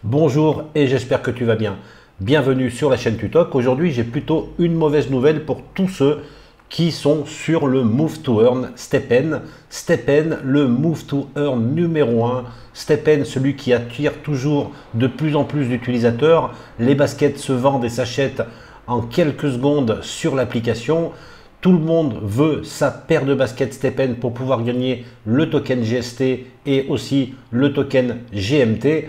Bonjour et j'espère que tu vas bien. Bienvenue sur la chaîne Tutok. Aujourd'hui, j'ai plutôt une mauvaise nouvelle pour tous ceux qui sont sur le Move to Earn STEPN. STEPN, le Move to Earn numéro 1. STEPN, celui qui attire toujours de plus en plus d'utilisateurs. Les baskets se vendent et s'achètent en quelques secondes sur l'application. Tout le monde veut sa paire de baskets STEPN pour pouvoir gagner le token GST et aussi le token GMT.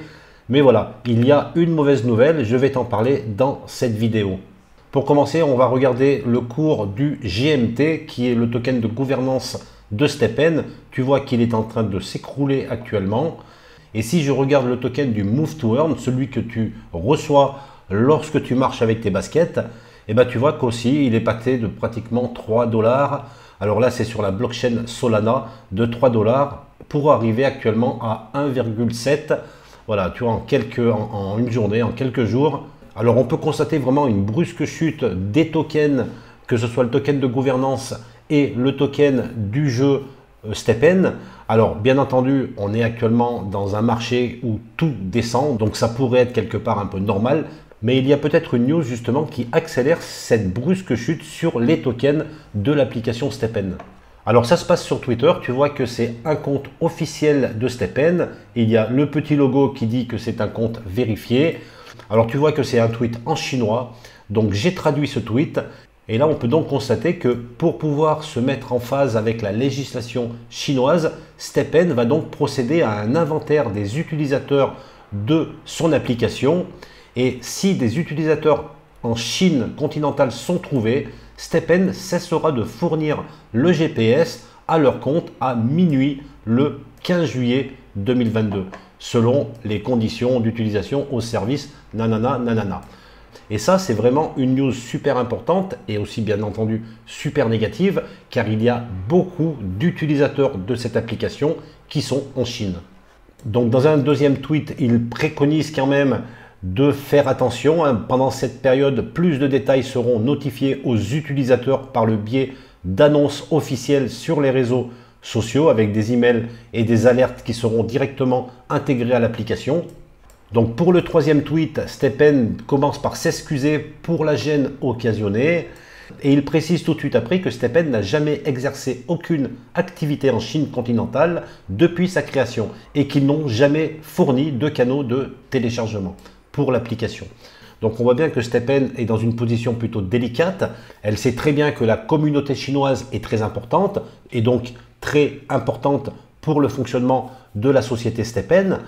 Mais voilà, il y a une mauvaise nouvelle, je vais t'en parler dans cette vidéo. Pour commencer, on va regarder le cours du GMT, qui est le token de gouvernance de STEPN. Tu vois qu'il est en train de s'écrouler actuellement. Et si je regarde le token du Move to Earn, celui que tu reçois lorsque tu marches avec tes baskets, et ben tu vois qu'aussi il est pacté de pratiquement 3 $. Alors là, c'est sur la blockchain Solana de 3 $ pour arriver actuellement à 1,7. Voilà, tu vois, en une journée, en quelques jours. Alors, on peut constater vraiment une brusque chute des tokens, que ce soit le token de gouvernance et le token du jeu STEPN. Alors, bien entendu, on est actuellement dans un marché où tout descend, donc ça pourrait être quelque part un peu normal. Mais il y a peut-être une news justement qui accélère cette brusque chute sur les tokens de l'application STEPN. Alors ça se passe sur Twitter, tu vois que c'est un compte officiel de STEPN. Il y a le petit logo qui dit que c'est un compte vérifié. Alors tu vois que c'est un tweet en chinois, donc j'ai traduit ce tweet. Et là on peut donc constater que pour pouvoir se mettre en phase avec la législation chinoise, STEPN va donc procéder à un inventaire des utilisateurs de son application. Et si des utilisateurs en Chine continentale sont trouvés, STEPN cessera de fournir le GPS à leur compte à minuit le 15 juillet 2022, selon les conditions d'utilisation au service nanana nanana. Et ça, c'est vraiment une news super importante et aussi bien entendu super négative, car il y a beaucoup d'utilisateurs de cette application qui sont en Chine. Donc dans un deuxième tweet, il préconise quand même de faire attention. Pendant cette période, plus de détails seront notifiés aux utilisateurs par le biais d'annonces officielles sur les réseaux sociaux avec des emails et des alertes qui seront directement intégrés à l'application. Donc pour le troisième tweet, STEPN commence par s'excuser pour la gêne occasionnée et il précise tout de suite après que STEPN n'a jamais exercé aucune activité en Chine continentale depuis sa création et qu'ils n'ont jamais fourni de canaux de téléchargement pour l'application. Donc on voit bien que STEPN est dans une position plutôt délicate. Elle sait très bien que la communauté chinoise est très importante et donc très importante pour le fonctionnement de la société STEPN.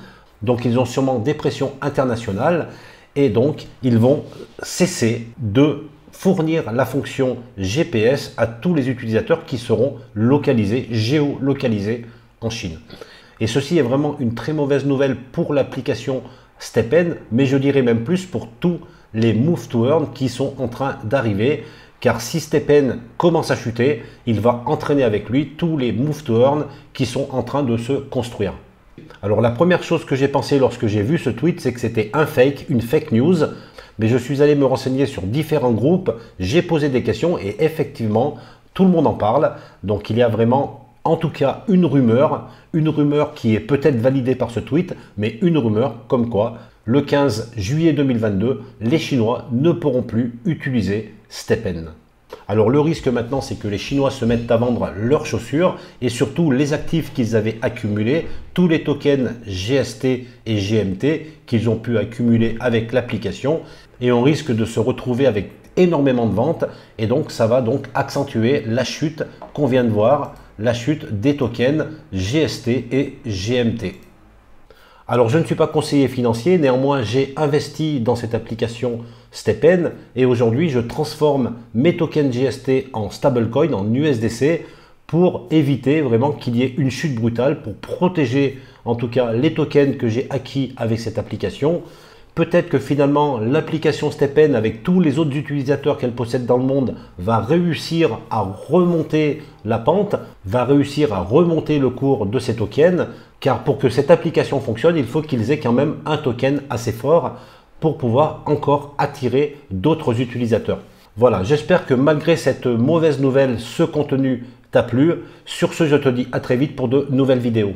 Donc ils ont sûrement des pressions internationales et donc ils vont cesser de fournir la fonction GPS à tous les utilisateurs qui seront localisés, géolocalisés en Chine. Et ceci est vraiment une très mauvaise nouvelle pour l'application STEPN, mais je dirais même plus pour tous les Move to Earn qui sont en train d'arriver, car si STEPN commence à chuter, il va entraîner avec lui tous les Move to Earn qui sont en train de se construire. Alors la première chose que j'ai pensé lorsque j'ai vu ce tweet, c'est que c'était un fake, une fake news, mais je suis allé me renseigner sur différents groupes, j'ai posé des questions et effectivement, tout le monde en parle, donc il y a vraiment en tout cas une rumeur qui est peut-être validée par ce tweet, mais une rumeur comme quoi le 15 juillet 2022, les Chinois ne pourront plus utiliser STEPN. Alors le risque maintenant, c'est que les Chinois se mettent à vendre leurs chaussures et surtout les actifs qu'ils avaient accumulés, tous les tokens GST et GMT qu'ils ont pu accumuler avec l'application et on risque de se retrouver avec énormément de ventes et donc ça va donc accentuer la chute qu'on vient de voir, la chute des tokens GST et GMT. Alors je ne suis pas conseiller financier, néanmoins j'ai investi dans cette application STEPN et aujourd'hui je transforme mes tokens GST en stablecoin, en USDC pour éviter vraiment qu'il y ait une chute brutale, pour protéger en tout cas les tokens que j'ai acquis avec cette application. Peut-être que finalement l'application STEPN avec tous les autres utilisateurs qu'elle possède dans le monde va réussir à remonter la pente, va réussir à remonter le cours de ces tokens, car pour que cette application fonctionne, il faut qu'ils aient quand même un token assez fort pour pouvoir encore attirer d'autres utilisateurs. Voilà, j'espère que malgré cette mauvaise nouvelle, ce contenu t'a plu. Sur ce, je te dis à très vite pour de nouvelles vidéos.